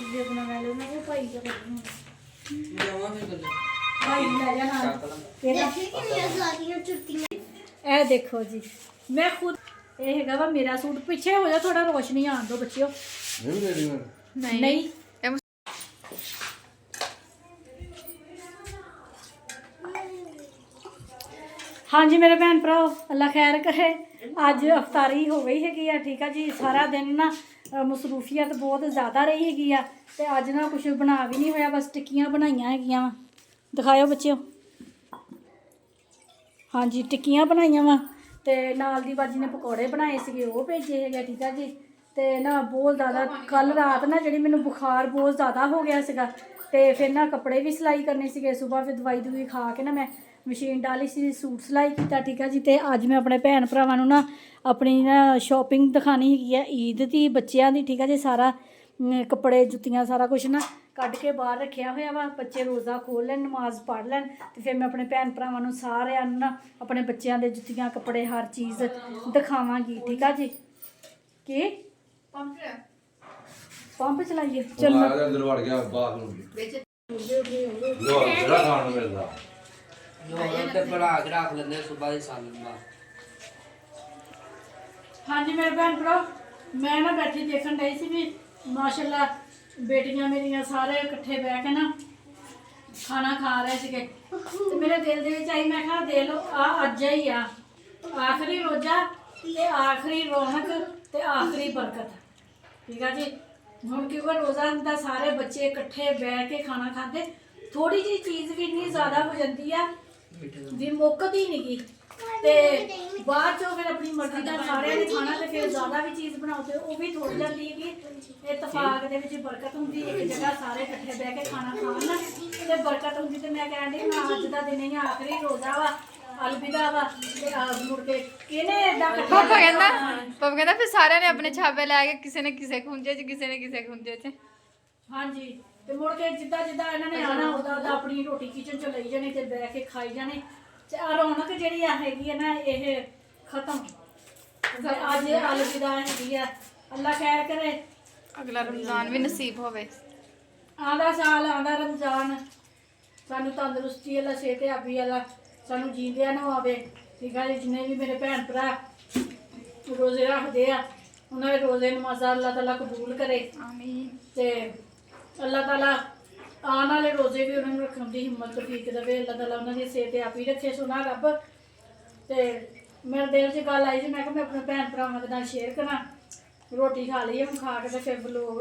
Video बना लो मैं वो भाई का करनी ਜਾਵਾਂ ਫਿਰ ਗੱਲ भाई ले जा ना ए देखो जी मैं खुद ये हैगा वा मेरा सूट पीछे हो जा थोड़ा रोशनी आन दो बच्चियों नहीं रेडीमेड नहीं हाँ जी मेरे भैन भरा अल्लाह खैर करे अज अफतारी हो गई हैगी ठीक है जी सारा दिन ना मसरूफियत बहुत ज़्यादा रही हैगी ते अज ना कुछ बना भी नहीं होया बस टिक्कियां बनाइया हैगियां वा दिखाओ बच्चों हाँ जी टिक्कियां बनाइया वा ते नाल दी बाजी ने पकौड़े बनाए सीगे वो भेजे है ठीक है जी ते ना बहुत ज़्यादा कल रात ना जी मैंने बुखार बहुत ज़्यादा हो गया सीगा ते फिर ना कपड़े भी सिलाई करने सीगे सुबह फिर दवाई दुई खा के ना मैं मशीन डाली सी सूट सिलाई किया ठीक है जी ते अज मैं अपने भैन भरावां नूं ना अपनी ना शॉपिंग दिखानी है ईद की बच्चों की ठीक है जी सारा कपड़े जुत्तियां सारा कुछ ना कढ़ के बाहर रखा हुआ वा बच्चे रोज़ा खोल लैन नमाज पढ़ लैन तो फिर मैं अपने भैन भरावां नूं सारिआं नूं ना अपने बच्चों के जुत्तियां कपड़े हर चीज़ दिखावांगी ठीक है जी की पंप चलाइए चलो अंदर वड़ गया बाथरूम ਵਿੱਚ ਲੋ ਜਿਹੜਾ ਖਾਣ ਨੂੰ ਮਿਲਦਾ ਲੋਹਰ ਤੇ ਬਣਾ ਕੇ ਰੱਖ ਲੈਂਦੇ ਸਵੇਰ ਦੀ ਸਾਲਨ ਦਾ हाँ जी मेरे भैन भरा मैं ना बैठी देखन रही सी भी माशाल्लाह बेटियां मेरियां सारे इकट्ठे बह के ना खाना खा रहे थे तो मेरे दिल दे विच आई मैं कहा दे लो अज ही आखिरी रोजा ते आखिरी रौनक ते आखिरी बरकत ठीक है जी हुण क्योंकि रोज़ा हुंदा सारे बच्चे इकट्ठे बह के खाना खाते थोड़ी जी चीज़ भी इन्नी ज़्यादा हो जाती है भी मुकदी नहीं गी ते बाद चो फिर अपनी मर्जी का सारे ने खाना तो फिर ज़्यादा भी चीज़ बनाओ तो वो भी थोड़ी जाती है कि इतफाक दे विच बरकत होंदी है एक जगह सारे इकट्ठे बह के खाना खान ना ते बरकत होंदी ते मैं कहण दी मैं अज दा दिन ही आखिरी रोज़ा वा अलविदा वा ते मुड़ के किने एडा पापा कहंदा फिर सारे ने अपने छापे लैके किसी ने किसी खुंजे च किसी ने किसी खुंजे च हाँ जी ते मुड़ के जिद्दां जिद्दां इन्हां ने आना उदा उदा अपनी रोटी किचन च लई जानी ते बह के खाई जाने रौनक जी हैगी है ना ये खत्म अज अलविदा हैगी है अल्लाह खैर करे अगला रमजान भी नसीब होवे आंदा साल आंदा रमजान सानू तंदुरुस्ती वाला सेहतयाबी वाला सानू जींदिया नूं आवे ठीक है जिन्ने भी मेरे भैन भरा रोजे रखते हैं उन्होंने रोजे नमाज़ां अल्लाह ताला कबूल करे आमीन ते अल्लाह ताला आने वाले रोजे भी उन्होंने रखने की हिम्मत तौफीक देवे अल्लाह ताला उन्होंने सेहत आप ही रखे सोना रब ते मेरे दिल च गल आई जी मैं अपने भैन भरावां के नाल शेयर करा रोटी खा ली हम खा के फिर लोग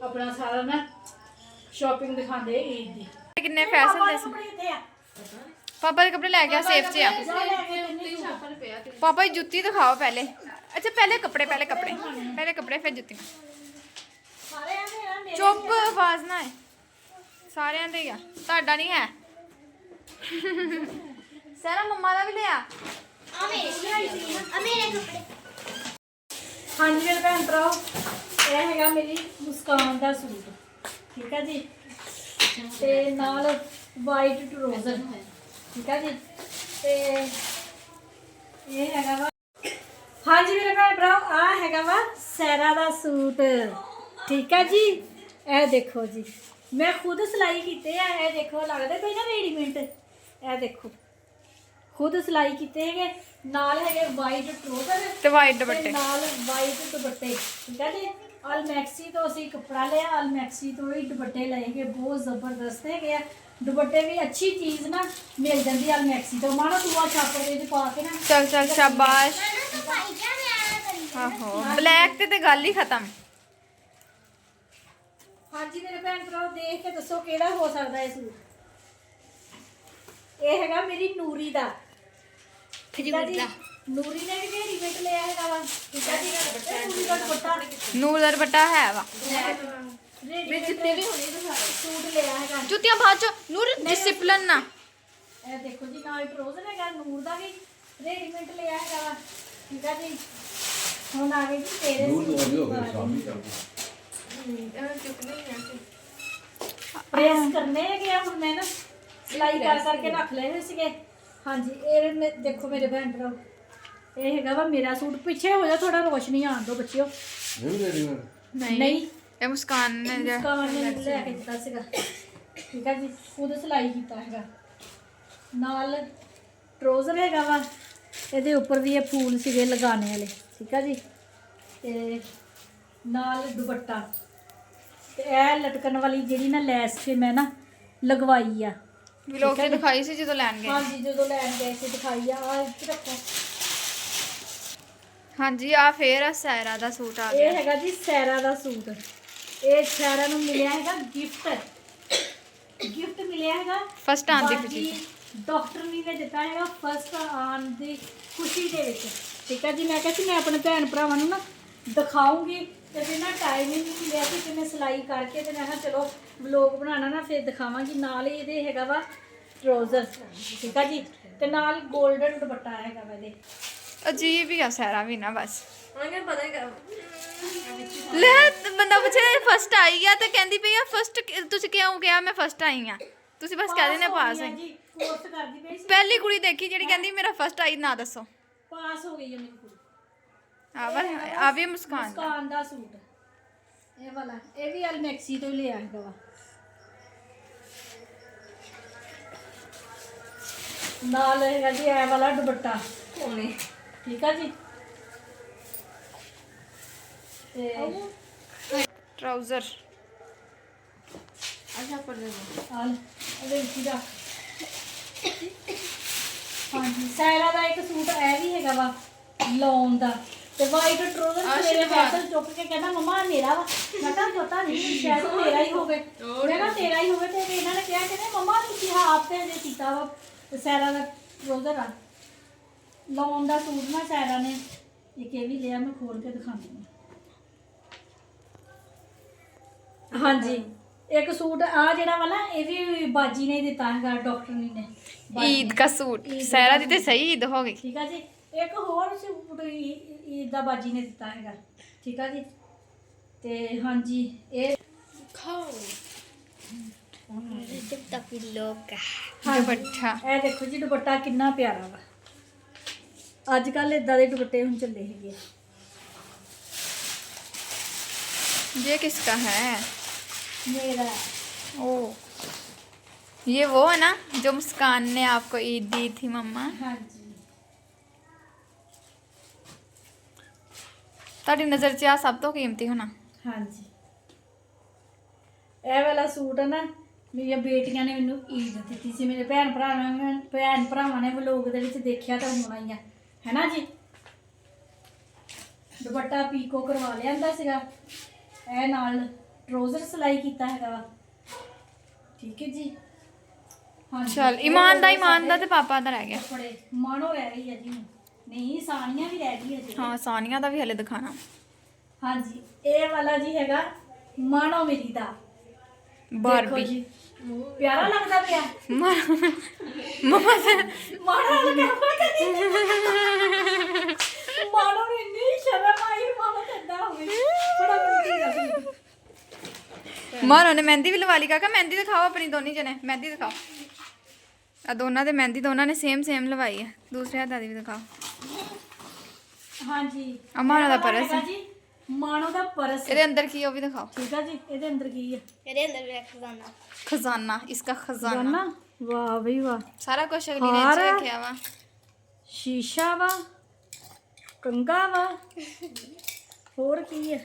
अपना सारा ना शॉपिंग दिखाते ईद की किन्ने पैसे दे पापा के कपड़े लै गया सेफ च आ पापा की जुत्ती दिखाओ पहले अच्छा पहले कपड़े फिर जुत्तियां चुप आवाज ना है सारिਆਂ ਦੇ ਆ ਤੁਹਾਡਾ ਨਹੀਂ ਹੈ ਸਾਰਾ ਮੰਮਾ ਦਾ ਵੀ ਲਿਆ हाँ जी मेरे भैन भराओ यह है मेरी मुस्कान का सूट ठीक है जी ते नाल वाइट ट्राउजर ठीक है जी ते ये हैगा वा हाँ जी मेरे भैन भराओ आ हैगा वा सैरा का सूट ठीक है जी ए देखो जी मैं खुद सिलाई कीते है देखो लगते पे ना रेडीमेड ए देखो खुद सिलाई कीते है नाल है वाइट ट्राउजर ਤੇ ਵਾਈਟ ਦੁਪੱਟੇ नाल वाइट दुपट्टे ठीक है जी अल मैक्सी तो असी कपड़ा लिया अल मैक्सी तो ही दुपट्टे लेंगे बहुत जबरदस्त है दुपट्टे भी अच्छी चीज़ ना मिल जाती अल मैक्सी तो मानो दूआ छापर पा के ना चल चल शाबाश आहो ब्लैक ते गल ही खत्म हाँ जी मेरे भैन भरा देख के दसो केड़ा हो सकता है सूट ये हैगा मेरी नूरी दा ठीक है जी नूरी ने भी रेडीमेड लिया हैगा वा ठीक है जी नूरी दा दुपट्टा ਨੂਰ ਦਾ ਦੁਪੱਟਾ ਹੈ ਵਾ रेडीमेड जितने भी होने सूट लिया हैगा ਜੁੱਤੀਆਂ ਬਾਅਦ ਚ ਨੂਰ ਡਿਸਪਲਿਨ ਨਾ ਇਹ ਦੇਖੋ ਜੀ ਨਾਲ ਟਰੋਜ਼ਰ ਹੈਗਾ ਨੂਰ ਦਾ ਵੀ ਰੈਡੀਮੇਡ ਲਿਆ ਹੈਗਾ ਵਾ ਠੀਕ ਹੈ ਜੀ ਹੁਣ ਆ ਗਏ ਜੀ ਤੇਰੇ दूर तो अभी हो गए शाम ही चल ਪ੍ਰੈਸ ਕਰਨੇ ਹੈਗੇ ਹੁਣ ਮੈਂ ਨਾ ਸਿਲਾਈ ਕਰਕੇ ਰੱਖ ਲਏ ਹੋਏ ਸੀਗੇ ਹਾਂਜੀ ਇਹ ਦੇਖੋ ਮੇਰੇ ਭੈਣ ਭਰਾ ਇਹ ਹੈਗਾ ਵਾ ਮੇਰਾ ਸੂਟ ਪਿੱਛੇ ਹੋ ਜਾ ਥੋੜਾ ਰੋਸ਼ਨੀ ਆਣ ਦੋ ਬੱਚਿਓ नहीं रेडीमेड ਨਹੀਂ ਇਹ ਮੁਸਕਾਨ ਨੇ ਜਿਹੜਾ ਮੁਸਕਾਨ ਨੇ ਮੈਨੂੰ ਲੈ ਕੇ ਦਿੱਤਾ ਸੀਗਾ। ਠੀਕ ਆ ਜੀ, ਖੁਦ ਸਿਲਾਈ ਕੀਤਾ ਹੈਗਾ। ਨਾਲ ਟਰੋਜ਼ਰ ਹੈਗਾ ਵਾ, ਇਹਦੇ ਉੱਪਰ ਵੀ ਇਹ ਫੂਲ ਸੀਗੇ ਲਗਾਉਣੇ ਵਾਲੇ। ਠੀਕ ਆ ਜੀ, ਤੇ ਨਾਲ ਦੁਪੱਟਾ ਤੇ ਇਹ ਲਟਕਣ ਵਾਲੀ ਜਿਹੜੀ ਨਾ ਲੈਸ ਤੇ ਮੈਂ ਨਾ ਲਗਵਾਈ ਆ। ਵਲੋਗ ਤੇ ਦਿਖਾਈ ਸੀ ਜਦੋਂ ਲੈਣ ਗਏ। ਹਾਂਜੀ, ਜਦੋਂ ਲੈਣ ਗਏ ਸੀ ਦਿਖਾਈ ਆ। ਇੱਥੇ ਰੱਖੋ। ਹਾਂਜੀ ਆ ਫੇਰ ਆ ਸੈਰਾ ਦਾ ਸੂਟ ਆ ਇਹ ਗਿਆ। ਹੈਗਾ ਜੀ ਸੈਰਾ ਦਾ ਸੂਟ। ਇਹ ਸੈਰਾ ਨੂੰ ਮਿਲਿਆ ਹੈਗਾ ਗਿਫਟ ਮਿਲਿਆ ਹੈਗਾ ਫਸਟ ਆਉਣ ਦੀ ਬਾਕੀ ਖੁਸ਼ੀ ਡਾਕਟਰ ਨੇ ਦਿੱਤਾ ਹੈਗਾ ਫਸਟ ਆਉਣ ਦੀ ਖੁਸ਼ੀ ਦੇ ਵਿੱਚ। ਠੀਕ ਹੈ ਜੀ, ਮੈਂ ਕਿਹਾ ਸੀ ਮੈਂ ਆਪਣੇ ਭੈਣ ਭਰਾਵਾਂ ਨੂੰ ਨਾ ਦਿਖਾਉਂਗੀ ਤੇ ਫਿਰ ਨਾ ਟਾਈਮ ਹੀ ਨਹੀਂ ਮਿਲਿਆ ਸੀ ਕਿ ਮੈਂ ਸਿਲਾਈ ਕਰਕੇ ਤੇ ਮੈਂ ਕਿਹਾ ਚਲੋ ਵਲੋਗ ਬਣਾਉਣਾ ਨਾ ਫਿਰ ਦਿਖਾਵਾਂਗੀ। ਨਾਲ ਹੀ ਇਹਦੇ ਹੈਗਾ ਵਾ ਟਰੋਜ਼ਰ। ਠੀਕ ਆ ਜੀ, ਤੇ ਨਾਲ 골ਡਨ ਦੁਪੱਟਾ ਹੈਗਾ ਵਾ ਇਹਦੇ। ਅਜੀਬ ਹੀ ਆ ਸੈਰਾ ਵੀ ਨਾ ਬਸ ਲੈ ਬੰਦਾ ਪੁੱਛੇ ਫਸਟ ਆਈ ਆ ਤੇ ਕਹਿੰਦੀ ਪਈ ਆ ਫਸਟ ਤੁਸੀਂ ਕਿਉਂ ਕਿਹਾ ਮੈਂ ਫਸਟ ਆਈ ਆ? ਤੁਸੀਂ ਬਸ ਕਹਿ ਦਿੰਦੇ ਪਾਸ ਹੈ। ਜੀ ਕੋਰਸ ਕਰਦੀ ਪਈ ਸੀ, ਪਹਿਲੀ ਕੁੜੀ ਦੇਖੀ ਜਿਹੜੀ ਕਹਿੰਦੀ ਮੇਰਾ ਫਸਟ ਆਈ ਨਾ ਦੱਸੋ। ਪਾਸ ਹੋ ਗਈ ਹੈ ਮੇਰੀ ਕੁੜੀ। ਆ ਵੀ ਮੁਸਕਾਨ ਦਾ। ਮੁਸਕਾਨ ਦਾ ਸੂਟ ਇਹ ਵਾਲਾ, ਇਹ ਵੀ ਅਲਮੈਕਸੀ ਤੋਂ ਹੀ ਲਿਆ ਹੈਗਾ ਵਾ। ਨਾਲ ਹੈਗਾ ਜੀ ਇਹ ਵਾਲਾ ਦੁਪੱਟਾ। ਠੀਕ ਆ ਜੀ, ਤੇ ਟਰਾਊਜ਼ਰ ਹਾਲ ਇਹਦੇ ਵਿੱਚ ਹੀ ਰੱਖ। ਹਾਂਜੀ, ਸੈਰਾ ਦਾ ਇੱਕ ਸੂਟ ਇਹ ਵੀ ਹੈਗਾ ਵਾ ਲੌਨ ਦਾ ਤੇ ਵਾਈਟ ਟਰੋਜ਼ਰ। ਮੇਰੇ ਫੈਸਲ ਚੁੱਕ ਕੇ ਕਹਿੰਦਾ ਮੰਮਾ ਇਹ ਮੇਰਾ ਵਾ। ਮੈਂ ਕਿਹਾ ਪਤਾ ਨਹੀਂ ਸ਼ਾਇਦ ਤੇਰਾ ਹੀ ਹੋਵੇ। ਮੈਂ ਕਿਹਾ ਤੇਰਾ ਹੀ ਹੋਵੇ। ਤੇ ਇਹਨਾਂ ਨੇ ਕਿਹਾ ਕਿ ਮੰਮਾ ਤੁਸੀਂ ਆਪ ਤੇ ਜੇ ਕੀਤਾ ਵਾ। ਤੇ ਸੈਰਾ ਦਾ ਟਰੋਜ਼ਰ ਆ ਲੌਨ ਦਾ ਸੂਟ ਨਾ ਸੈਰਾ ਨੇ ਇੱਕ ਇਹ ਵੀ ਲਿਆ। ਮੈਂ ਖੋਲ ਕੇ ਦਿਖਾਉਂਦੀ ਹਾਂ। ਹਾਂਜੀ, ਇੱਕ ਸੂਟ ਆ ਜਿਹੜਾ ਵਾ ਨਾ ਇਹ ਵੀ ਬਾਜੀ ਨੇ ਦਿੱਤਾ ਹੈਗਾ ਡਾਕਟਰ ਨੇ। ਈਦ ਦਾ ਸੂਟ ਸੈਰਾ ਦੀ ਤੇ ਸਹੀ ਈਦ ਹੋ ਗਈ। ਠੀਕ ਆ ਜੀ, ਇੱਕ ਹੋਰ ਸੂਟ ਈਦ ਦਾ ਬਾਜੀ ਨੇ ਦਿੱਤਾ ਹੈਗਾ। ਠੀਕ ਆ ਜੀ, ਤੇ ਹਾਂਜੀ ਇਹ ਦੁਪੱਟਾ ਇਹ ਦੇਖੋ ਜੀ ਦੁਪੱਟਾ ਕਿੰਨਾ ਪਿਆਰਾ ਵਾ। ਅੱਜ ਕੱਲ ਇਦਾਂ ਦੇ ਦੁਪੱਟੇ ਹੁਣ ਚੱਲੇ ਹੈਗੇ ਆ। ये किसका है? ਮੇਰਾ ओ ये वो है ना जो मुस्कान ने आपको ईद दी थी मम्मा। ਹਾਂਜੀ ਤੁਹਾਡੀ ਨਜ਼ਰ 'ਚ ਆ ਸਭ ਤੋਂ ਕੀਮਤੀ ਹੋਣਾ। ਹਾਂਜੀ, ਇਹ ਵਾਲਾ ਸੂਟ ਹੈ ਨਾ ਮੇਰੀਆਂ ਬੇਟੀਆਂ ਨੇ ਮੈਨੂੰ ਈਦ ਦਿੱਤੀ ਸੀ। ਮੇਰੇ ਭੈਣ ਭਰਾਵਾਂ ਨੇ ਵਲੋਗ ਦੇ ਵਿੱਚ ਦੇਖਿਆ ਤਾਂ ਹੋਣਾ ਹੀ ਆ, ਹੈ ਨਾ ਜੀ। ਦੁਪੱਟਾ ਪੀਕੋ ਕਰਵਾ ਲਿਆਂਦਾ ਸੀਗਾ। ਇਹ ਨਾਲ ਟਰੋਜ਼ਰ ਸਿਲਾਈ ਕੀਤਾ ਹੈਗਾ ਵਾ। ਠੀਕ ਹੈ ਜੀ, ਹਾਂਜੀ। ਚਲ ਇਮਾਨ ਦਾ ਤੇ ਪਾਪਾ ਦਾ ਰਹਿ ਗਿਆ। ਕੱਪੜੇ ਮਾਣੋ ਰਹਿ ਗਈ ਹੈ ਜੀ ਹੁਣ। ਨਹੀਂ, ਸਾਨੀਆਂ ਵੀ ਰਹਿ ਗਈ ਹੈ ਜੀ। ਹਾਂ ਸਾਨੀਆ ਦਾ ਵੀ ਹਲੇ ਦਿਖਾਣਾ। ਹਾਂਜੀ, ਇਹ ਵਾਲਾ ਜੀ ਹੈਗਾ ਮਾਣੋ ਮੇਰੀ ਦਾ। ਦੇਖੋ ਬਾਰਬੀ ਜੀ, ਪਿਆਰਾ ਲੱਗਦਾ ਪਿਆ। ਮਮਾ ਮਾਣੋ ਲੱਗਾ ਮਾਣੋ ਨੂੰ ਇੰਨੀ ਸ਼ਰਮ ਆਈ। ਮਾਣੋ ਕਹਿੰਦਾ ਹੋਵੇ ਬੜਾ ਬੜੀ ਮਾਰੋ ਨੇ ਮਹਿੰਦੀ ਵੀ ਲਵਾ ਲਈ। ਕਾਕਾ ਮਹਿੰਦੀ ਦਿਖਾਓ ਆਪਣੀ ਦੋਨੀ ਜਣੇ। ਮਹਿੰਦੀ ਦਿਖਾਓ। ਆ ਦੋਨਾਂ ਦੇ ਮਹਿੰਦੀ ਦੋਨਾਂ ਨੇ ਸੇਮ ਲਵਾਈ ਹੈ। ਦੂਸਰੇ ਹੱਥਾਂ ਦੀ ਵੀ ਦਿਖਾਓ। ਹਾਂਜੀ, ਮਾਣੋ ਦਾ ਪਰਸ ਹੈਗਾ ਜੀ ਮਾਣੋ ਦਾ ਪਰਸ। ਇਹਦੇ ਅੰਦਰ ਕੀ ਉਹ ਵੀ ਦਿਖਾਓ। ਠੀਕ ਆ ਜੀ, ਇਹਦੇ ਅੰਦਰ ਕੀ ਆ? ਇਹਦੇ ਅੰਦਰ ਵੀ ਖਜ਼ਾਨਾ। ਖਜ਼ਾਨਾ ਇਸਕਾ ਖਜ਼ਾਨਾ। ਜਾਨਾ ਵਾਹ ਬਈ ਵਾਹ। ਸਾਰਾ ਕੁਝ ਅਗਲੀ ਨੇ ਇੱਥੇ ਹਾਰ। ਰੱਖਿਆ ਵਾ। ਸ਼ੀਸ਼ਾ ਵਾ, ਕੰਗਾ ਵਾ, ਹੋਰ ਕੀ ਹੈ?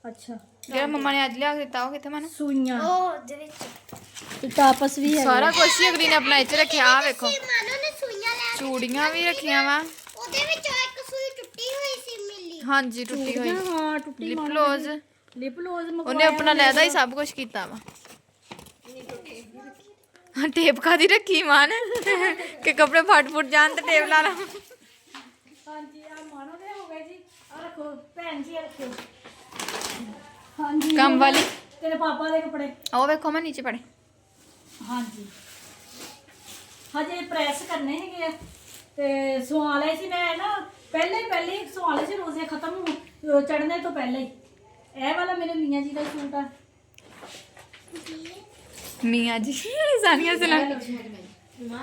ਅੱਛਾ, ਜਿਹੜਾ ਮੰਮਾ ਨੇ ਅੱਜ ਲਿਆ ਕੇ ਦਿੱਤਾ ਉਹ ਕਿੱਥੇ ਮਨ? ਸੂਈਆਂ ਉਹ ਦੇ ਵਿੱਚ ਤੇ ਟਾਪਸ ਵੀ ਹੈ। ਸਾਰਾ ਕੁਝ ਹੀ ਅਗਲੀ ਨੇ ਆਪਣਾ ਇੱਥੇ ਰੱਖਿਆ। ਆ ਵੇਖੋ ਮਾਨੋ ਨੇ ਸੂਈਆਂ ਲੈ ਚੂੜੀਆਂ ਵੀ ਰੱਖੀਆਂ ਵਾ। ਉਹਦੇ ਵਿੱਚੋਂ ਇੱਕ ਸੂਈ ਟੁੱਟੀ ਹੋਈ ਸੀ ਮਿਲੀ। ਹਾਂਜੀ ਟੁੱਟੀ ਹੋਈ ਹਾਂ ਟੁੱਟੀ ਲਿਪ ਮਾਣੋ ਲੋਜ਼। ਲਿਪ ਲੋਜ਼ ਉਹਨੇ ਆਪਣਾ ਲੈਦਾ ਹੀ ਸਭ ਕੁਝ ਕੀਤਾ ਵਾ। ਹਾਂ ਟੇਪ ਕਾਦੀ ਰੱਖੀ ਮਾਨ ਕਿ ਕੱਪੜੇ ਫਟ ਜਾਣ ਤੇ ਟੇਪ ਲਾ ਲਾ। ਹਾਂਜੀ, ਆ ਮਾਣੋ ਦੇ ਹੋ ਗਏ ਜੀ। ਆ ਰੱਖੋ ਭੈਣ ਜੀ, ਆ ਰੱਖੋ। ਹਾਂਜੀ, ਕੰਮ ਵਾਲੀ। ਤੇਰੇ ਪਾਪਾ ਦੇ ਕੱਪੜੇ। ਉਹ ਵੇਖੋ ਮੈਂ ਨੀਚੇ ਪੜੇ। ਹਾਂਜੀ, ਹਜੇ ਪ੍ਰੈਸ ਕਰਨੇ ਹੈਗੇ ਆ ਤੇ ਸਵਾ ਲਏ ਸੀ ਮੈਂ ਨਾ ਪਹਿਲੇ ਹੀ ਸਵਾ ਲਏ ਸੀ। ਰੋਜ਼ੇ ਖਤਮ ਚੜਨੇ ਤੋਂ ਪਹਿਲੇ ਹੀ। ਇਹ ਵਾਲਾ ਮੇਰੇ ਮੀਆਂ ਜੀ ਦਾ ਸੂਟ ਆ। ਮੀਆਂ ਜੀ ਸਾਨੀਆਂ ਸੁਣਾ।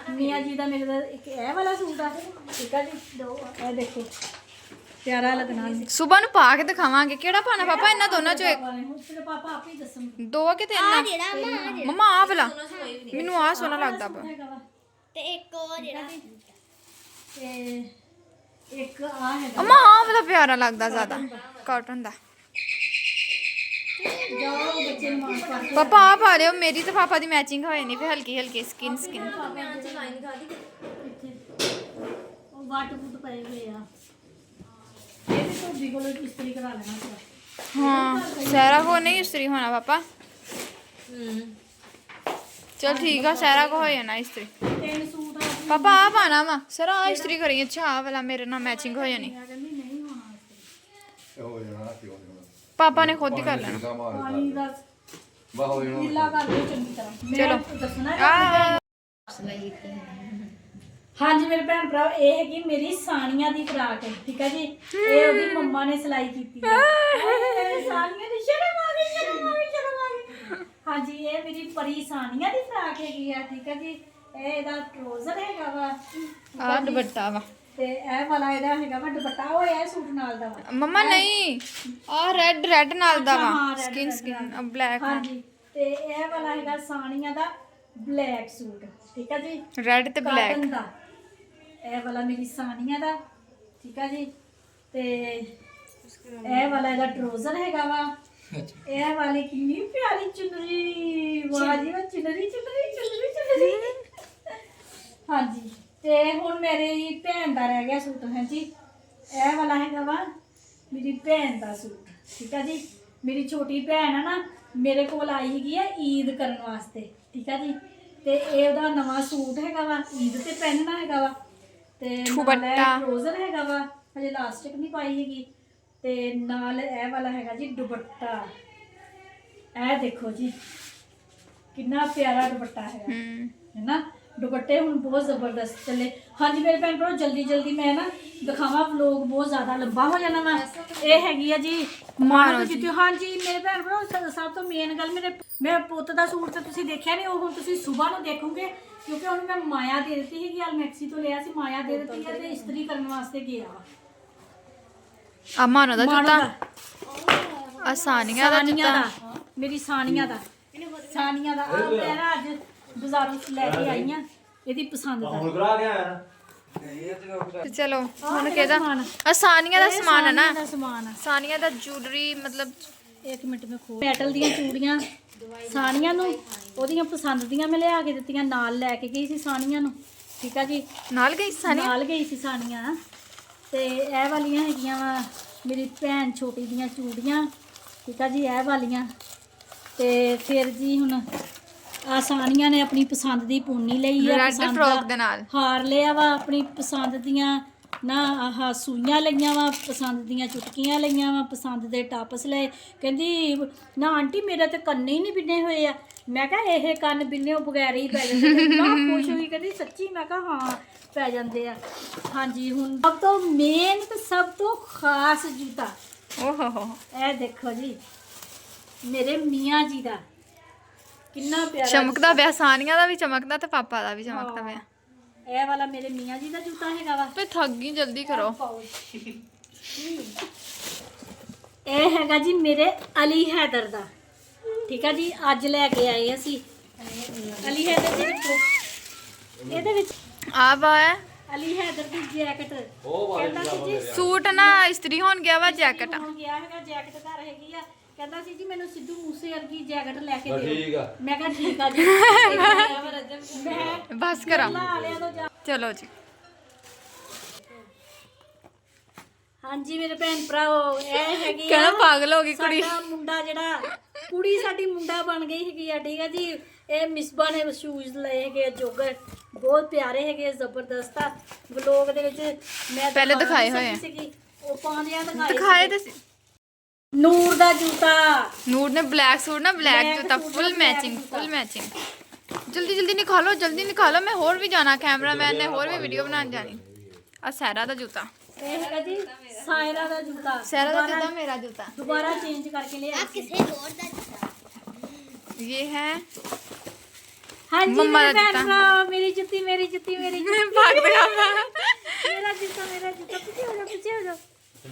ਮੀਆਂ ਜੀ ਦਾ ਮੇਰੇ ਦਾ ਇੱਕ ਇਹ ਵਾਲਾ ਸੂਟ ਆ। ਠੀਕ ਆ ਜੀ, ਇਹ ਦੇਖੋ ਪਿਆਰਾ ਲੱਗਣਾ ਸੀ। ਸਵੇਰ ਨੂੰ ਪਾ ਕੇ ਦਿਖਾਵਾਂਗੇ ਕਿਹੜਾ ਪਾਣਾ ਪਾਪਾ ਇਹਨਾਂ ਦੋਨਾਂ ਚੋਂ ਇੱਕ ਪਾਪਾ ਨੇ ਹੁਣ ਤੇਰੇ ਪਾਪਾ ਆਪੇ ਹੀ ਦੱਸਣਗੇ। ਦੋ ਕਿ ਤਿੰਨ ਆ? ਮੰਮਾ ਆ ਵਾਲਾ ਮੈਨੂੰ ਆ ਸੋਹਣਾ ਲੱਗਦਾ ਪਿਆ। ਹੈਗਾ ਵਾ ਤੇ ਇੱਕ ਹੋਰ ਜਿਹੜਾ ਤੇ ਇੱਕ ਆ ਹੈਗਾ। ਮੰਮਾ ਆ ਵਾਲਾ ਪਿਆਰਾ ਲੱਗਦਾ ਜ਼ਿਆਦਾ ਕਾਟਨ ਦਾ। ਜਾਓ ਬੱਚੇ ਨੂੰ ਮਾਰ ਪਾ ਕੇ ਪਾਪਾ ਆ ਪਾ ਲਿਓ, ਮੇਰੀ ਤੇ ਪਾਪਾ ਦੀ ਮੈਚਿੰਗ ਹੋਏ ਨਹੀਂ, ਫਿਰ ਹਲਕੀ ਹਲਕੀ ਸਕਿਨ ਇੱਥੇ ਉਹ ਵਾਟ ਬੂਟ ਪਏ ਹੋਏ ਆ। ਇਹ ਵੀ ਧੋਬੀ ਕੋਲੋਂ ਇਸਤਰੀ ਕਰਾ ਲੈਣਾ ਸੀ। ਹਾਂ ਸਹਿਰਾ ਕੋ ਨਹੀਂ ਇਸਤਰੀ ਹੋਣਾ ਪਾਪਾ। ਚਲ ਠੀਕ ਆ, ਸਹਿਰਾ ਕੋ ਹੋ ਜਾਣਾ ਇਸਤਰੀ। 3 ਸੂਟ ਆ। ਪਾਪਾ ਆ ਪਾਣਾ ਵਾ ਸਰ ਆ ਇਸਤਰੀ ਕਰੀ। ਅੱਛਾ ਆ ਵਾਲਾ ਮੇਰੇ ਨਾਲ ਮੈਚਿੰਗ ਹੋ ਜਾਣੀ। ਮੈਂ ਕਹਿੰਦੀ ਨਹੀਂ ਹੋਣਾ ਇਸਤਰੀ। ਹੋ ਜਾਣਾ ਕਿਉਂ ਨਹੀਂ ਪਾਪਾ ਨੇ ਖੁਦ ਹੀ ਕਰ ਲੈਣਾ। ਪਾਣੀ ਦਾ ਬਾ ਹੋ ਜਾਣਾ ਗਿੱਲਾ ਕਰ ਦਿਓ ਚੰਗੀ ਤਰ੍ਹਾਂ। ਚਲੋ। ਮੈਂ ਦੱਸਣਾ ਆ ਹਾਂਜੀ ਮੇਰੇ ਭੈਣ ਭਰਾ, ਇਹ ਹੈਗੀ ਮੇਰੀ ਸਾਨੀਆਂ ਦੀ ਫਰਾਕ ਹੈ, ਠੀਕ ਹੈ ਜੀ। ਇਹ ਉਹਦੀ ਮੰਮਾ ਨੇ ਸਿਲਾਈ ਕੀਤੀ ਹੈ। ਸਾਨੀਆਂ ਦੀ ਸ਼ਰਮ ਆ ਗਈ, ਸ਼ਰਮ ਆ ਗਈ, ਸ਼ਰਮ ਆ ਗਈ। ਹਾਂਜੀ ਇਹ ਮੇਰੀ ਪਰੀ ਸਾਨੀਆਂ ਦੀ ਫਰਾਕ ਹੈਗੀ ਆ, ਠੀਕ ਹੈ ਜੀ। ਇਹ ਇਹਦਾ ਟਰੋਜ਼ਰ ਹੈਗਾ ਵਾ ਆ ਦੁਪੱਟਾ ਵਾ ਤੇ ਇਹ ਵਾਲਾ ਇਹਦਾ ਹੈਗਾ ਵਾ ਦੁਪੱਟਾ। ਉਹ ਇਹ ਸੂਟ ਨਾਲ ਦਾ ਵਾ। ਮੰਮਾ ਨਹੀਂ ਆ ਰੈੱਡ ਨਾਲ ਦਾ ਅੱਛਾ, ਵਾ ਹਾਂ, red, skin red skin black ਹਾਂਜੀ ਤੇ ਇਹ ਵਾਲਾ ਹੈਗਾ ਸਾਨੀਆਂ ਦਾ ਬਲੈਕ ਸੂਟ, ਠੀਕ ਹੈ ਜੀ। ਰੈੱਡ ਤੇ ਬਲੈਕ। ਕਾਟਨ ਦਾ ਇਹ ਵਾਲਾ ਮੇਰੀ ਸਾਨੀਆਂ ਦਾ, ਠੀਕ ਆ ਜੀ। ਤੇ ਇਹ ਵਾਲਾ ਇਹਦਾ ਟਰੋਜ਼ਰ ਹੈਗਾ ਵਾ। ਇਹ ਵਾਲੀ ਕਿੰਨੀ ਪਿਆਰੀ ਚੁੰਨਰੀ, ਵਾਹ ਜੀ ਵਾਹ, ਚੁੰਨਰੀ ਚੁੰਨਰੀ ਚੁੰਨਰੀ ਚੁੰਨਰੀ। ਹਾਂਜੀ ਤੇ ਹੁਣ ਮੇਰੀ ਭੈਣ ਦਾ ਰਹਿ ਗਿਆ ਸੂਟ ਹੈ ਜੀ। ਇਹ ਵਾਲਾ ਹੈਗਾ ਵਾ ਮੇਰੀ ਭੈਣ ਦਾ ਸੂਟ, ਠੀਕ ਆ ਜੀ। ਮੇਰੀ ਛੋਟੀ ਭੈਣ ਆ ਨਾ, ਮੇਰੇ ਕੋਲ ਆਈ ਹੈਗੀ ਆ ਈਦ ਕਰਨ ਵਾਸਤੇ, ਠੀਕ ਆ ਜੀ। ਤੇ ਇਹ ਉਹਦਾ ਨਵਾਂ ਸੂਟ ਹੈਗਾ ਵਾ, ਈਦ ਤੇ ਪਹਿਨਣਾ ਹੈਗਾ ਵਾ। ਤੇ ਦੁਪੱਟਾ। ਟਰੋਜ਼ਰ ਹੈਗਾ ਵਾ, ਹਜੇ ਲਾਸਟਿਕ ਨਹੀਂ ਪਾਈ ਹੈਗੀ। ਤੇ ਨਾਲ ਇਹ ਵਾਲਾ ਹੈਗਾ ਜੀ ਦੁਪੱਟਾ। ਇਹ ਦੇਖੋ ਜੀ ਕਿੰਨਾ ਪਿਆਰਾ ਦੁਪੱਟਾ ਹੈਗਾ, ਹੈ ਨਾ। ਦੁਪੱਟੇ ਹੁਣ ਬਹੁਤ ਜ਼ਬਰਦਸਤ ਚੱਲੇ। ਹਾਂਜੀ ਮੇਰੇ ਭੈਣ ਭਰਾ, ਜਲਦੀ ਜਲਦੀ ਮੈਂ ਨਾ ਦਿਖਾਵਾਂ, ਵਲੋਗ ਬਹੁਤ ਜ਼ਿਆਦਾ ਲੰਬਾ ਹੋ ਜਾਣਾ ਵਾ। ਇਹ ਹੈਗੀ ਆ ਜੀ ਮਾਰੋ ਜੀ। ਹਾਂਜੀ ਮੇਰੇ ਭੈਣ ਭਰਾ, ਸਭ ਤੋਂ ਮੇਨ ਗੱਲ, ਮੇਰੇ ਪੁੱਤ ਦਾ ਸੂਟ ਤਾਂ ਤੁਸੀਂ ਦੇਖਿਆ ਨਹੀਂ, ਉਹ ਹੁਣ ਤੁਸੀਂ ਸਵੇਰ ਨੂੰ ਦੇਖੋਗੇ, ਕਿਉਂਕਿ ਉਹਨੂੰ ਮੈਂ ਮਾਇਆ ਦੇ ਦਿੱਤੀ ਹੈਗੀ। ਮੈਕਸੀ ਤੋਂ ਲਿਆ ਸੀ, ਮਾਇਆ ਦੇ ਦਿੱਤੀ ਹੈ ਤੇ ਇਸਤਰੀ ਕਰਨ ਵਾਸਤੇ ਗਿਆ ਵਾ। ਆ ਮਾਨੋ ਦਾ ਮਾਣੋ ਜੁੱਤਾ ਦਾ। ਆ ਸਾਨੀਆਂ ਦਾ ਸਾਨੀਆਂ ਜੁੱਤਾ ਦਾ, ਮੇਰੀ ਸਾਨੀਆਂ ਦਾ, ਸਾਨੀਆਂ ਦਾ। ਆ ਮੈਂ ਅੱਜ ਬਾਜ਼ਾਰੋਂ ਲੈ ਕੇ ਆਈ ਆ, ਇਹਦੀ ਪਸੰਦ ਦਾ। ਹੁਣ ਕਰਾ ਕੇ ਆਇਆ ਨਾ ਤੇ ਚਲੋ ਹੁਣ ਕਿਹਦਾ ਸਮਾਨ? ਆ ਸਾਨੀਆਂ ਦਾ ਸਮਾਨ ਹੈ ਨਾ। ਸਾਨੀਆਂ ਦਾ ਸਮਾਨ ਆ। ਸਾਨੀਆਂ ਦਾ ਜੁਐਲਰੀ ਮਤਲਬ ਇੱਕ ਮਿੰਟ ਮੈਂ ਖੋਲ। ਮੈਟਲ ਦੀਆਂ ਚੂੜੀਆਂ ਸਾਨੀਆਂ ਨੂੰ ਉਹਦੀਆਂ ਪਸੰਦ ਦੀਆਂ ਮੈਂ ਲਿਆ ਕੇ ਦਿੱਤੀਆਂ, ਨਾਲ ਲੈ ਕੇ ਗਈ ਸੀ ਸਾਨੀਆਂ ਨੂੰ, ਠੀਕ ਆ ਜੀ। ਨਾਲ ਗਈ ਸਾਨੀਆਂ। ਨਾਲ ਗਈ ਸੀ ਸਾਨੀਆਂ। ਤੇ ਇਹ ਵਾਲੀਆਂ ਹੈਗੀਆਂ ਵਾ ਮੇਰੀ ਭੈਣ ਛੋਟੀ ਦੀਆਂ ਚੂੜੀਆਂ, ਠੀਕ ਆ ਜੀ। ਇਹ ਵਾਲੀਆਂ ਤੇ ਫਿਰ ਜੀ ਹੁਣ ਆ ਸਾਨੀਆਂ ਨੇ ਆਪਣੀ ਪਸੰਦ ਦੀ ਪੂਨੀ ਲਈ ਆ, ਰੈੱਡ ਪਸੰਦ ਫਰੋਕ ਦਾ ਦੇ ਨਾਲ ਹਾਰ ਲਿਆ ਵਾ, ਆਪਣੀ ਪਸੰਦ ਦੀਆਂ ਨਾ ਆਹ ਸੂਈਆਂ ਲਈਆਂ ਵਾ, ਪਸੰਦ ਦੀਆਂ ਚੁਟਕੀਆਂ ਲਈਆਂ ਵਾ, ਪਸੰਦ ਦੇ ਟਾਪਸ ਲਏ। ਕਹਿੰਦੀ ਨਾ ਆਂਟੀ ਮੇਰੇ ਤੇ ਕੰਨ ਹੀ ਨਹੀਂ ਬਿੰਨੇ ਹੋਏ ਆ। ਮੈਂ ਕਿਹਾ ਇਹ ਕੰਨ ਬਿੰਨੇ ਬਗੈਰ ਹੀ ਪੈ ਜਾਂਦੇ ਨੇ। ਨਾ ਖੁਸ਼ ਹੋਈ, ਕਹਿੰਦੀ ਸੱਚੀ। ਮੈਂ ਕਿਹਾ ਹਾਂ ਪੈ ਜਾਂਦੇ ਆ। ਹਾਂਜੀ ਹੁਣ ਸਭ ਤੋਂ ਮੇਨ ਤੇ ਸਭ ਤੋਂ ਖਾਸ ਜੁੱਤਾ ਓਹ ਹੋ ਇਹ ਦੇਖੋ ਜੀ, ਮੇਰੇ ਮੀਆਂ ਜੀ ਦਾ ਕਿੰਨਾ ਪਿਆਰਾ ਚਮਕਦਾ ਪਿਆ। ਸਾਨੀਆਂ ਦਾ ਵੀ ਚਮਕਦਾ ਤੇ ਪਾਪਾ ਦਾ ਵੀ ਚਮਕਦਾ ਪਿਆ। ਇਹ ਵਾਲਾ ਮੇਰੇ ਮੀਆਂ ਜੀ ਦਾ ਜੁੱਤਾ ਹੈਗਾ ਵਾ। ਤੇ ਠੱਗੀ ਜਲਦੀ ਕਰੋ। ਇਹ ਹੈਗਾ ਜੀ ਮੇਰੇ ਅਲੀ ਹੈਦਰ ਦਾ, ਠੀਕ ਆ ਜੀ। ਅੱਜ ਲੈ ਕੇ ਆਏ ਅਸੀਂ ਅਲੀ ਹੈਦਰ ਦੇ ਵਿੱਚੋਂ। ਇਹਦੇ ਵਿੱਚ ਆ ਵਾ ਹੈ ਅਲੀ ਹੈਦਰ ਦੀ ਜੈਕਟ। ਉਹ ਵਾਲੀ ਕਹਿੰਦਾ ਸੀ ਜੀ ਸੂਟ ਨਾ ਇਸਤਰੀ ਹੋਣ ਗਿਆ ਵਾ ਜੈਕਟ। ਹੁਣ ਗਿਆ ਹੈਗਾ, ਜੈਕਟ ਘਰ ਹੈਗੀ ਆ। ਕਹਿੰਦਾ ਸੀ ਜੀ ਮੈਨੂੰ ਸਿੱਧੂ ਮੂਸੇ ਵਰਗੀ ਜੈਕਟ ਲੈ ਕੇ ਬਸ ਦਿਓ। ਠੀਕ ਆ। ਮੈਂ ਕਿਹਾ ਠੀਕ ਆ ਜੀ। ਮੈਂ ਬਸ ਕਰੋ ਲਾ ਲਿਆ ਤੋਂ ਜਾ। ਚਲੋ ਜੀ। ਹਾਂਜੀ ਮੇਰੇ ਭੈਣ ਭਰਾਓ, ਇਹ ਹੈਗੀ ਕਹਿੰਦਾ ਪਾਗਲ ਹੋ ਗਈ ਕੁੜੀ। ਸਾਡਾ ਮੁੰਡਾ ਜਿਹੜਾ ਕੁੜੀ ਸਾਡੀ ਮੁੰਡਾ ਬਣ ਗਈ ਹੈਗੀ ਆ, ਠੀਕ ਆ ਜੀ। ਇਹ ਮਿਸਬਾ ਨੇ ਸ਼ੂਜ਼ ਲਏ ਹੈਗੇ ਜੋਗਰ, ਬਹੁਤ ਪਿਆਰੇ ਹੈਗੇ, ਜ਼ਬਰਦਸਤ ਆ। ਵਲੋਗ ਦੇ ਵਿੱਚ ਮੈਂ ਪਹਿਲੇ ਦਿਖਾ ਦਿਖਾਏ ਨਹੀਂ ਹੋਏ ਆ। ਸਕਦੀ ਸੀਗੀ, ਉਹ ਪਾਉਂਦਿਆਂ ਦਿਖਾਏ ਤੇ ਸੀ। ਨੂਰ ਦਾ ਜੂਤਾ। ਨੂਰ ਨੇ ਬਲੈਕ ਸੂਟ ਨਾ ਬਲੈਕ Black ਜੁੱਤਾ ਸੂਟ ਫੁੱਲ black ਮੈਚਿੰਗ ਜੁੱਤਾ। ਫੁੱਲ ਮੈਚਿੰਗ। ਜਲਦੀ ਜਲਦੀ ਨਿਕਾਲੋ ਜਲਦੀ ਨਿਕਾਲੋ, ਮੈਂ ਹੋਰ ਵੀ ਜਾਣਾ। ਕੈਮਰਾਮੈਨ ਨੇ ਹੋਰ ਵੀ ਵੀਡੀਓ ਬਣਾਉਣ ਜਾਣੀ। ਆ ਸਹਿਰਾ ਦਾ ਜੁੱਤਾ। ਇਹ ਹੈਗਾ ਜੀ ਸਾਇਰਾ ਦਾ ਜੂਤਾ। ਸਹਿਰਾ ਦਾ ਜੁੱਤਾ ਮੇਰਾ ਜੁੱਤਾ। ਦੁਬਾਰਾ ਚੇਂਜ ਕਰਕੇ ਲਿਆ ਸੀ। ਕਿਸੇ ਹੋਰ ਦਾ ਦਿੱਤਾ। ਇਹ ਹੈ ਹਾਂਜੀ ਮੰਮਾ ਮੇਰੇ ਦਾ ਭੈਣ ਜੁੱਤਾ। ਭਰਾ, ਮੇਰੀ ਜੁੱਤੀ ਮੇਰੀ ਜੁੱਤੀ ਮੇਰੀ ਜੁੱਤੀ। ਭਾਗ ਦੇ ਮੇਰਾ ਜੁੱਤਾ ਪਿੱਛੇ ਹੋ ਜਾ, ਪਿੱਛੇ ਹੋ ਜਾ।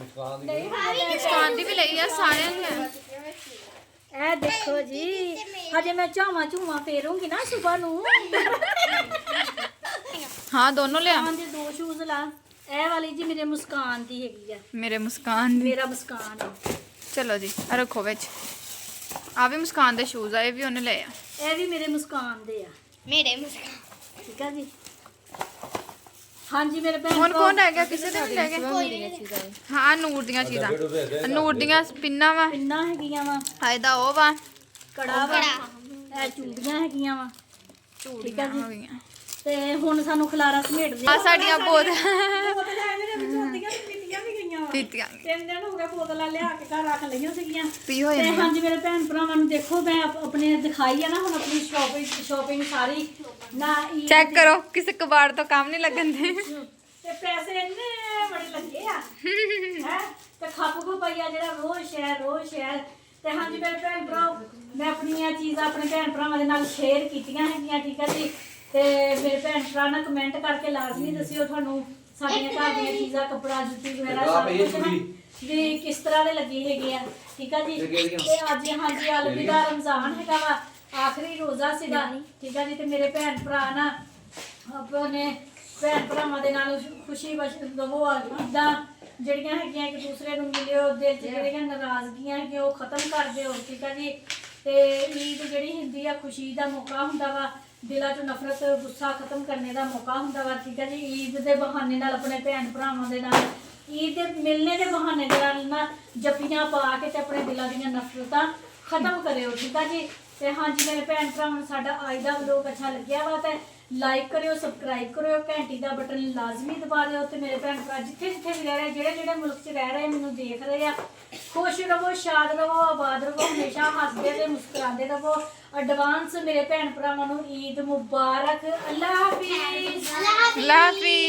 ਮੁਸਕਾਨ ਦੀ ਮੁਸਕਾਨ ਦੀ ਵੀ ਲਈ ਆ ਸਾਰਿਆਂ ਨੂੰ ਇਹ ਦੇਖੋ ਜੀ ਹਜੇ ਮੈਂ ਝੂਮਾ ਫੇਰੂੰਗੀ ਨਾ ਸਵੇਰ ਨੂੰ। ਹਾਂ ਦੋਨੋਂ ਲਿਆ ਦੇ 2 ਸ਼ੂਜ਼ ਲਾ। ਇਹ ਵਾਲੀ ਜੀ ਮੇਰੇ ਮੁਸਕਾਨ ਦੀ ਹੈਗੀ ਆ, ਮੇਰੇ ਮੁਸਕਾਨ ਦੀ। ਮੇਰਾ ਮੁਸਕਾਨ ਆ। ਚਲੋ ਜੀ ਆਹ ਰੱਖੋ ਵਿੱਚ। ਆ ਵੀ ਮੁਸਕਾਨ ਦੇ ਸ਼ੂਜ਼ ਆ, ਇਹ ਵੀ ਉਹਨੇ ਲਏ ਆ। ਇਹ ਵੀ ਮੇਰੇ ਮੁਸਕਾਨ ਦੇ ਆ, ਮੇਰੇ ਮੁਸਕਾਨ ਠੀਕ ਆ ਜੀ। ਹਾਂਜੀ ਮੇਰੇ ਭੈਣ ਹੁਣ ਭਰਾ, ਕੌਣ ਰਹਿ ਗਿਆ? ਕਿਸੇ ਦੇ ਵੀ ਰਹਿ ਗਿਆ। ਹਾਂ ਨੂਰ ਦੀਆਂ ਚੀਜ਼ਾਂ, ਨੂਰ ਦੀਆਂ ਪਿੰਨਾਂ ਵਾ, ਪਿੰਨਾਂ ਹੈਗੀਆਂ ਵਾ, ਇਹਦਾ ਉਹ ਵਾ, ਕੜਾ ਵਾ, ਇਹ ਚੂੜੀਆਂ ਹੈਗੀਆਂ ਵਾ, ਚੂੜੀਆਂ ਹੋ ਗਈਆਂ। ਤੇ ਹੁਣ ਸਾਨੂੰ ਖਲਾਰਾ ਸਮੇਟ ਦੇ ਆ ਸਾਡੀਆਂ ਬੋਤਲਾਂ ਬੋਤਲਾਂ ਮੇਰੇ ਵਿੱਚੋਂ ਪੀਤੀਆਂ ਵੀ ਗਈਆਂ ਵਾ। ਪੀਤੀਆਂ 3 ਦਿਨ ਹੋ ਗਏ ਬੋਤਲਾਂ ਲਿਆ ਕੇ ਘਰ ਰੱਖ ਲਈਆਂ ਸੀਗੀਆਂ। ਪੀ ਹੋ ਤੇ ਜਾਂਦੀਆਂ। ਹਾਂਜੀ ਮੇਰੇ ਭੈਣ ਭਰਾਵਾਂ ਨੂੰ ਦੇਖੋ ਮੈਂ ਆਪਣੇ ਦਿਖਾਈ ਆ ਨਾ ਹੁਣ ਆਪਣੀ ਸ਼ਾਪਿੰਗ ਸਾਰੀ ਨਾ ਚੈੱਕ ਕਰੋ ਕਿਸੇ ਕਬਾੜ ਤੋਂ ਕੰਮ ਨਹੀਂ ਲੱਗਣ ਦੇ। ਤੇ ਪੈਸੇ ਇੰਨੇ ਬੜੇ ਲੱਗੇ ਆ ਹੈ ਤੇ ਖੱਪ ਖਪਾਈਆ ਜਿਹੜਾ ਰੋਜ਼ ਸ਼ਹਿਰ ਤੇ ਹਾਂਜੀ ਮੇਰੇ ਭੈਣ ਭਰਾ ਮੈਂ ਆਪਣੀਆਂ ਚੀਜ਼ਾਂ ਆਪਣੇ ਭੈਣ ਭਰਾਵਾਂ ਦੇ ਨਾਲ ਸ਼ੇਅਰ ਕੀਤੀਆਂ ਹੈਗੀਆਂ, ਠੀਕ ਹੈ ਜੀ। ਤੇ ਮੇਰੇ ਭੈਣ ਭਰਾ ਨਾਲ ਕਮੈਂਟ ਕਰਕੇ ਲਾਜ਼ਮੀ ਦੱਸਿਓ ਤੁਹਾਨੂੰ ਸਾਡੀਆਂ ਘਰ ਦੀਆਂ ਚੀਜ਼ਾਂ, ਕੱਪੜਾ, ਜੁੱਤੀ ਵਗੈਰਾ ਸਭ ਕੁਝ ਨਾ ਵੀ ਕਿਸ ਤਰ੍ਹਾਂ ਦੇ ਲੱਗੇ ਹੈਗੇ ਆ, ਠੀਕ ਆ ਜੀ। ਤੇ ਅੱਜ ਹਾਂਜੀ ਅਲਵਿਦਾ ਰਮਜ਼ਾਨ ਹੈਗਾ ਵਾ, ਆਖਰੀ ਰੋਜ਼ਾ ਸੀਗਾ, ਠੀਕ ਆ ਜੀ। ਤੇ ਮੇਰੇ ਭੈਣ ਭਰਾ ਨਾ ਆਪਣੇ ਭੈਣ ਭਰਾਵਾਂ ਦੇ ਨਾਲ ਖੁਸ਼ੀ ਰਵੋ, ਇੱਦਾਂ ਜਿਹੜੀਆਂ ਹੈਗੀਆਂ ਇੱਕ ਦੂਸਰੇ ਨੂੰ ਮਿਲਿਓ, ਦਿਲ 'ਚ ਜਿਹੜੀਆਂ ਨਾਰਾਜ਼ਗੀਆਂ ਹੈਗੀਆਂ ਉਹ ਖਤਮ ਕਰ ਦਿਓ, ਠੀਕ ਆ ਜੀ। ਤੇ ਈਦ ਜਿਹੜੀ ਹੁੰਦੀ ਆ ਖੁਸ਼ੀ ਦਾ ਮੌਕਾ ਹੁੰਦਾ ਵਾ, ਦਿਲਾਂ 'ਚੋਂ ਨਫ਼ਰਤ ਗੁੱਸਾ ਖਤਮ ਕਰਨੇ ਦਾ ਮੌਕਾ ਹੁੰਦਾ ਵਾ, ਠੀਕ ਆ ਜੀ। ਈਦ ਦੇ ਬਹਾਨੇ ਨਾਲ ਆਪਣੇ ਭੈਣ ਭਰਾਵਾਂ ਦੇ ਨਾਲ ਈਦ ਦੇ ਮਿਲਣੇ ਦੇ ਬਹਾਨੇ ਦੇ ਨਾਲ ਨਾ ਜੱਫੀਆਂ ਪਾ ਕੇ ਤੇ ਆਪਣੇ ਦਿਲਾਂ ਦੀਆਂ ਨਫ਼ਰਤਾਂ ਖਤਮ ਕਰਿਓ, ਠੀਕ ਆ ਜੀ। ਤੇ ਹਾਂਜੀ ਮੇਰੇ ਭੈਣ ਭਰਾਵਾਂ ਨੂੰ ਸਾਡਾ ਅੱਜ ਦਾ ਵਲੋਗ ਅੱਛਾ ਲੱਗਿਆ ਵਾ ਤੇ ਲਾਈਕ ਕਰਿਓ, ਸਬਸਕ੍ਰਾਈਬ ਕਰਿਓ, ਘੰਟੀ ਦਾ ਬਟਨ ਲਾਜ਼ਮੀ ਦਬਾ ਦਿਓ। ਤੇ ਮੇਰੇ ਭੈਣ ਭਰਾ ਜਿੱਥੇ ਵੀ ਰਹਿ ਰਹੇ, ਜਿਹੜੇ ਮੁਲਕ 'ਚ ਰਹਿ ਰਹੇ ਮੈਨੂੰ ਦੇਖ ਰਹੇ ਆ, ਖੁਸ਼ ਰਹੋ, ਸ਼ਾਦ ਰਹੋ, ਆਬਾਦ ਰਹੋ, ਹਮੇਸ਼ਾ ਹੱਸਦੇ ਤੇ ਮੁਸਕਰਾਉਂਦੇ ਰਹੋ। ਐਡਵਾਂਸ ਮੇਰੇ ਭੈਣ ਭਰਾਵਾਂ ਨੂੰ ਈਦ ਮੁਬਾਰਕ। ਅੱਲਾ ਹਾਫਿਜ਼। ਅੱਲਾ ਹਾਫਿਜ਼।